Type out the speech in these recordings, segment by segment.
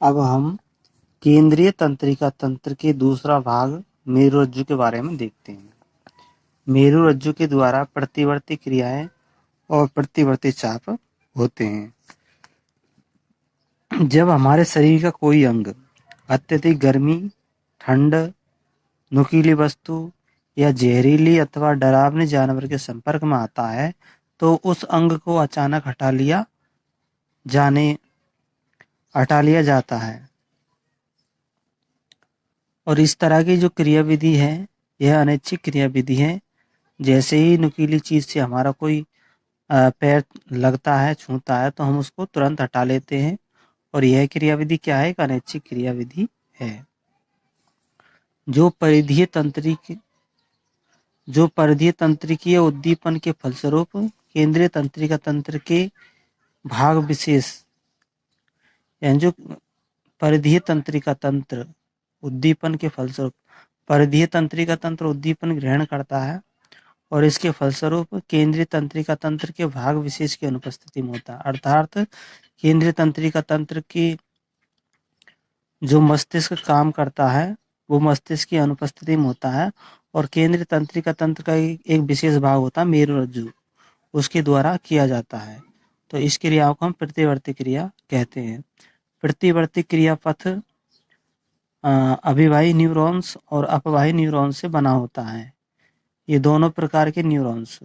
अब हम केंद्रीय तंत्रिका तंत्र के दूसरा भाग मेरुरज्जु के बारे में देखते हैं। मेरुरज्जु के द्वारा प्रतिवर्ती क्रियाएं और प्रतिवर्ती चाप होते हैं। जब हमारे शरीर का कोई अंग अत्यधिक गर्मी, ठंड, नुकीली वस्तु या जहरीली अथवा डरावने जानवर के संपर्क में आता है, तो उस अंग को अचानक हटा लिया जाता है। और इस तरह की जो क्रियाविधि है, यह अनैच्छिक क्रियाविधि है। जैसे ही नुकीली चीज से हमारा कोई पैर लगता है, छूता है, तो हम उसको तुरंत हटा लेते हैं। और यह क्रियाविधि क्या है? एक अनैच्छिक क्रियाविधि है। जो परिधीय तंत्रिकीय उद्दीपन के फलस्वरूप केंद्रीय तंत्रिका तंत्र के भाग विशेष, यानी जो परिधीय तंत्रिका तंत्र उद्दीपन के फलस्वरूप परिधीय तंत्रिका तंत्र उद्दीपन ग्रहण करता है और इसके फलस्वरूप केंद्रीय तंत्रिका तंत्र के भाग विशेष की अनुपस्थिति में होता है। अर्थात केंद्रीय तंत्रिका तंत्र की जो मस्तिष्क काम करता है, वो मस्तिष्क की अनुपस्थिति में होता है और केंद्रीय तंत्रिका तंत्र का एक विशेष भाग होता है मेरुरज्जु, उसके द्वारा किया जाता है। तो इस क्रियाओं को हम प्रतिवर्ती क्रिया कहते हैं। प्रतिवर्ती क्रिया पथ अभिवाही न्यूरॉन्स और अपवाही न्यूरॉन्स से बना होता है। ये दोनों प्रकार के न्यूरॉन्स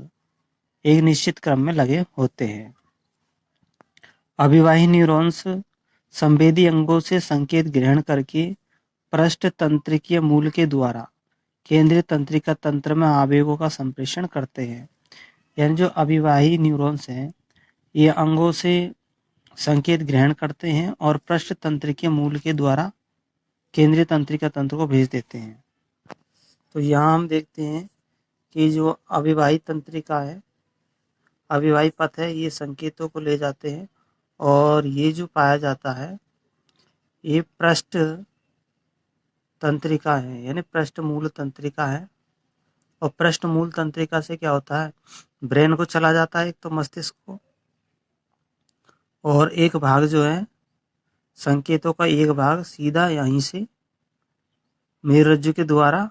एक निश्चित क्रम में लगे होते हैं। अभिवाही न्यूरॉन्स संवेदी अंगों से संकेत ग्रहण करके पृष्ठ तंत्रिकीय मूल के द्वारा केंद्रीय तंत्रिका तंत्र में आवेगों का संप्रेषण करते हैं। यानी जो अभिवाही न्यूरॉन्स हैं, ये अंगों से संकेत ग्रहण करते हैं और पृष्ठ तंत्रिकीय मूल के द्वारा केंद्रीय तंत्रिका तंत्र को भेज देते हैं। तो यहाँ हम देखते हैं कि जो अभिवाही तंत्रिका है, अभिवाही पथ है, ये संकेतों को ले जाते हैं और ये जो पाया जाता है, ये पृष्ठ तंत्रिका है, यानी पृष्ठ मूल तंत्रिका है। और पृष्ठ मूल तंत्रिका से क्या होता है? ब्रेन को चला जाता है एक तो मस्तिष्क को, और एक भाग जो है संकेतों का एक भाग सीधा यहीं से मेरुरज्जु के द्वारा,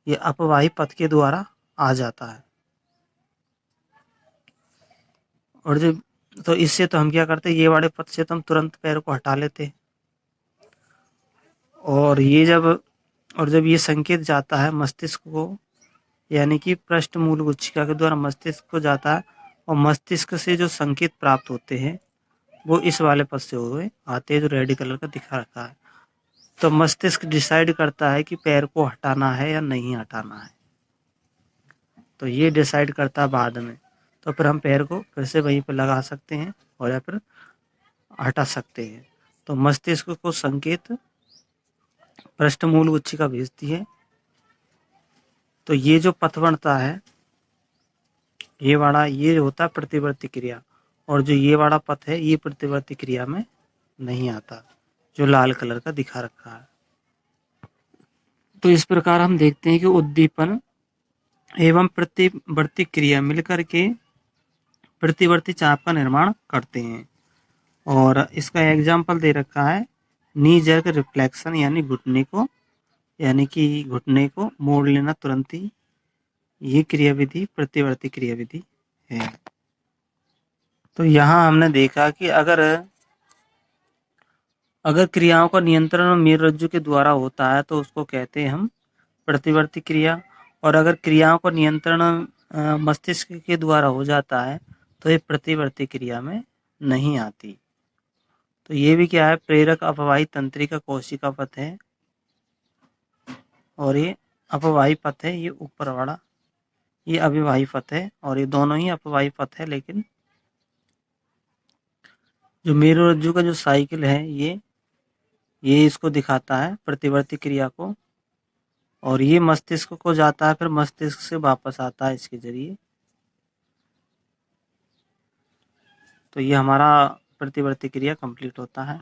ये अपवाही पथ के द्वारा आ जाता है। और जो तो इससे तो हम क्या करते हैं, ये वाले पथ से तो हम तुरंत पैर को हटा लेते हैं। और जब ये संकेत जाता है मस्तिष्क को, यानी कि पृष्ठ मूल गुच्छिका के द्वारा मस्तिष्क को जाता है, और मस्तिष्क से जो संकेत प्राप्त होते हैं वो इस वाले पथ से हुए आते हैं, जो रेड कलर का दिखा रखा है। तो मस्तिष्क डिसाइड करता है कि पैर को हटाना है या नहीं हटाना है। तो ये डिसाइड करता है बाद में। तो फिर हम पैर को फिर से वहीं पर लगा सकते हैं और या फिर हटा सकते हैं। तो मस्तिष्क को संकेत पृष्ठ मूल गुच्छिका भेजती है। तो ये जो पथ बनता है, ये होता है प्रतिवर्ती क्रिया, और जो ये वाला पथ है, ये प्रतिवर्ती क्रिया में नहीं आता, जो लाल कलर का दिखा रखा है। तो इस प्रकार हम देखते हैं कि उद्दीपन एवं प्रतिवर्ती क्रिया मिलकर के प्रतिवर्ती चाप का निर्माण करते हैं। और इसका एग्जाम्पल दे रखा है नी जर्क रिफ्लेक्शन, यानी कि घुटने को मोड़ लेना तुरंत ही। ये क्रियाविधि प्रतिवर्ती क्रियाविधि है। तो यहाँ हमने देखा कि अगर क्रियाओं का नियंत्रण मेरुरज्जु के द्वारा होता है तो उसको कहते हैं हम प्रतिवर्ती क्रिया, और अगर क्रियाओं का नियंत्रण मस्तिष्क के द्वारा हो जाता है तो ये प्रतिवर्ती क्रिया में नहीं आती। तो ये भी क्या है? प्रेरक अपवाही तंत्रिका कोशिका पथ है, और ये अपवाही पथ है, ये ऊपर वाला ये अभिवाही पथ है, और ये दोनों ही अपवाही पथ है। लेकिन जो मेरुरज्जु का जो साइकिल है, ये इसको दिखाता है प्रतिवर्ती क्रिया को, और ये मस्तिष्क को जाता है, फिर मस्तिष्क से वापस आता है इसके जरिए। तो ये हमारा प्रतिवर्ती क्रिया कंप्लीट होता है।